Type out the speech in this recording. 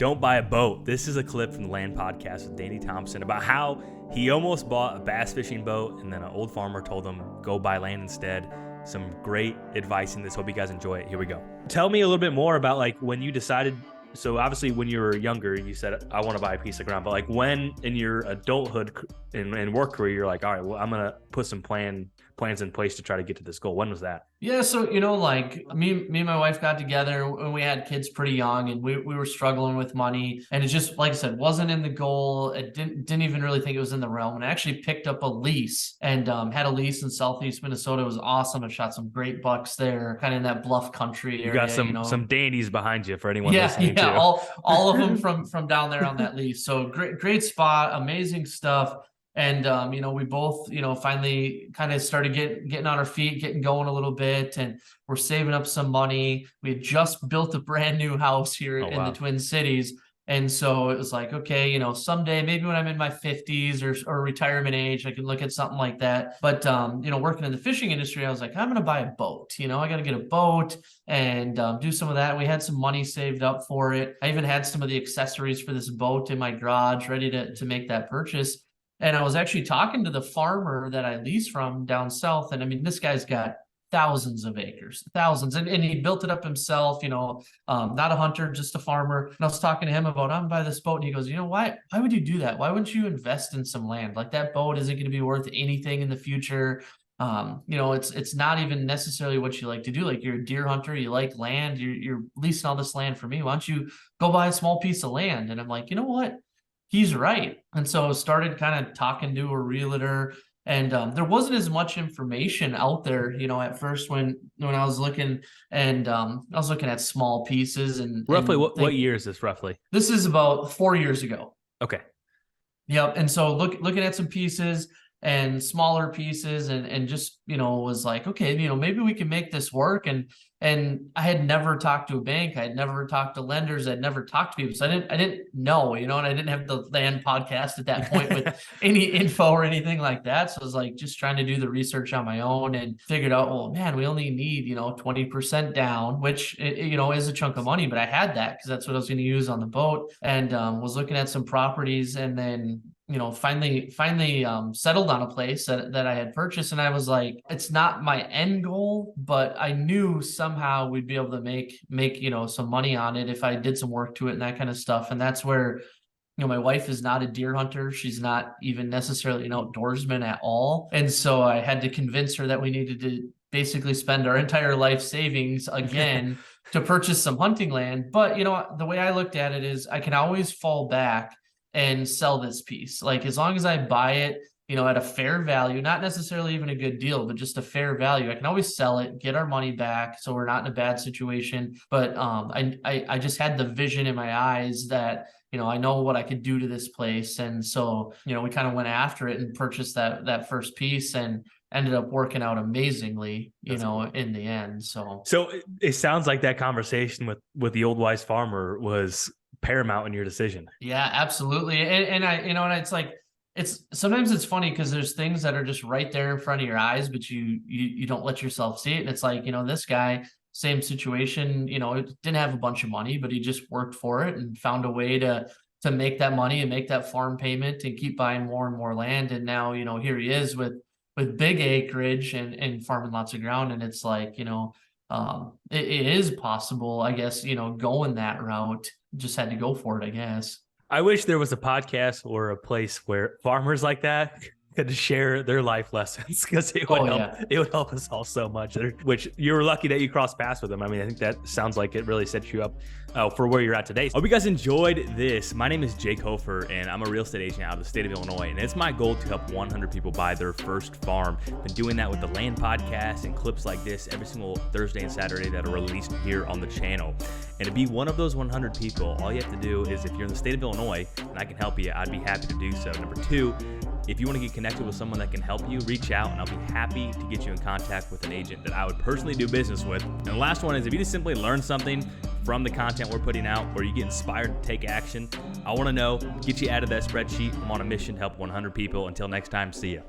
Don't buy a boat. This is a clip from the Land Podcast with Danny Thompson about how he almost bought a bass fishing boat and then an old farmer told him, go buy land instead. Some great advice in this. Hope you guys enjoy it. Here we go. Tell me a little bit more about like when you decided. So obviously when you were younger, you said, I want to buy a piece of ground. But like when in your adulthood and work career, you're like, all right, well, I'm going to put some plans in place to try to get to this goal. When was that? Yeah, so like me and my wife got together when we had kids pretty young, and we were struggling with money, and it just, like I said, wasn't in the goal. It didn't even really think it was in the realm. And I actually picked up a lease and had a lease in Southeast Minnesota. It was awesome. I shot some great bucks there, kind of in that bluff country area. You got some Dandies behind you for anyone listening to. all of them from down there on that lease. So great spot, amazing stuff. And, we both, finally kind of started getting on our feet, getting going a little bit, and we're saving up some money. We had just built a brand new house here in the Twin Cities. And so it was like, okay, someday, maybe when I'm in my 50s or retirement age, I can look at something like that. But, working in the fishing industry, I was like, I'm going to buy a boat. I got to get a boat and do some of that. We had some money saved up for it. I even had some of the accessories for this boat in my garage ready to make that purchase. And I was actually talking to the farmer that I lease from down south. And I mean, this guy's got thousands of acres, and he built it up himself, not a hunter, just a farmer. And I was talking to him about, I'm buying this boat. And he goes, why would you do that? Why wouldn't you invest in some land? Like, that boat isn't going to be worth anything in the future. It's not even necessarily what you like to do. Like, you're a deer hunter, you like land, you're leasing all this land for me. Why don't you go buy a small piece of land? And I'm like, you know what? He's right. And so I started kind of talking to a realtor, and there wasn't as much information out there, at first when I was looking, and I was looking at small pieces. And roughly what year is this roughly? This is about 4 years ago. Okay. Yep. And so looking at some pieces and smaller pieces, and just, was like, okay, maybe we can make this work. And I had never talked to a bank. I had never talked to lenders. I'd never talked to people. So I didn't know, and I didn't have the Land Podcast at that point with any info or anything like that. So I was like, just trying to do the research on my own, and figured out, well, man, we only need, 20% down, which, is a chunk of money, but I had that because that's what I was going to use on the boat, and was looking at some properties, and then finally settled on a place that I had purchased. And I was like, it's not my end goal, but I knew somehow we'd be able to make some money on it if I did some work to it and that kind of stuff. And that's where, my wife is not a deer hunter. She's not even necessarily an outdoorsman at all. And so I had to convince her that we needed to basically spend our entire life savings again to purchase some hunting land. But, the way I looked at it is I can always fall back and sell this piece. Like, as long as I buy it, at a fair value, not necessarily even a good deal, but just a fair value, I can always sell it, get our money back, so we're not in a bad situation. But I just had the vision in my eyes that, I know what I could do to this place. And so, we kind of went after it and purchased that first piece, and ended up working out amazingly, in the end. So it sounds like that conversation with the old wise farmer was paramount in your decision. Yeah, absolutely. And I, and it's like, sometimes it's funny because there's things that are just right there in front of your eyes, but you don't let yourself see it. And it's like, this guy, same situation, didn't have a bunch of money, but he just worked for it and found a way to make that money and make that farm payment and keep buying more and more land. And now, here he is with big acreage and farming lots of ground. And it's like, it is possible, I guess, going that route. Just had to go for it, I guess. I wish there was a podcast or a place where farmers like that could share their life lessons, because it would help. It would help us all so much. Which you were lucky that you crossed paths with them. I mean, I think that sounds like it really sets you up for where you're at today. Hope you guys enjoyed this. My name is Jake Hofer, and I'm a real estate agent out of the state of Illinois, and it's my goal to help 100 people buy their first farm. Been doing that with the Land Podcast and clips like this every single Thursday and Saturday that are released here on the channel. And to be one of those 100 people, all you have to do is, if you're in the state of Illinois and I can help you, I'd be happy to do so. Number two, if you want to get connected with someone that can help you, reach out, and I'll be happy to get you in contact with an agent that I would personally do business with. And the last one is, if you just simply learn something from the content we're putting out, or you get inspired to take action, I want to know, get you out of that spreadsheet. I'm on a mission to help 100 people. Until next time, see ya.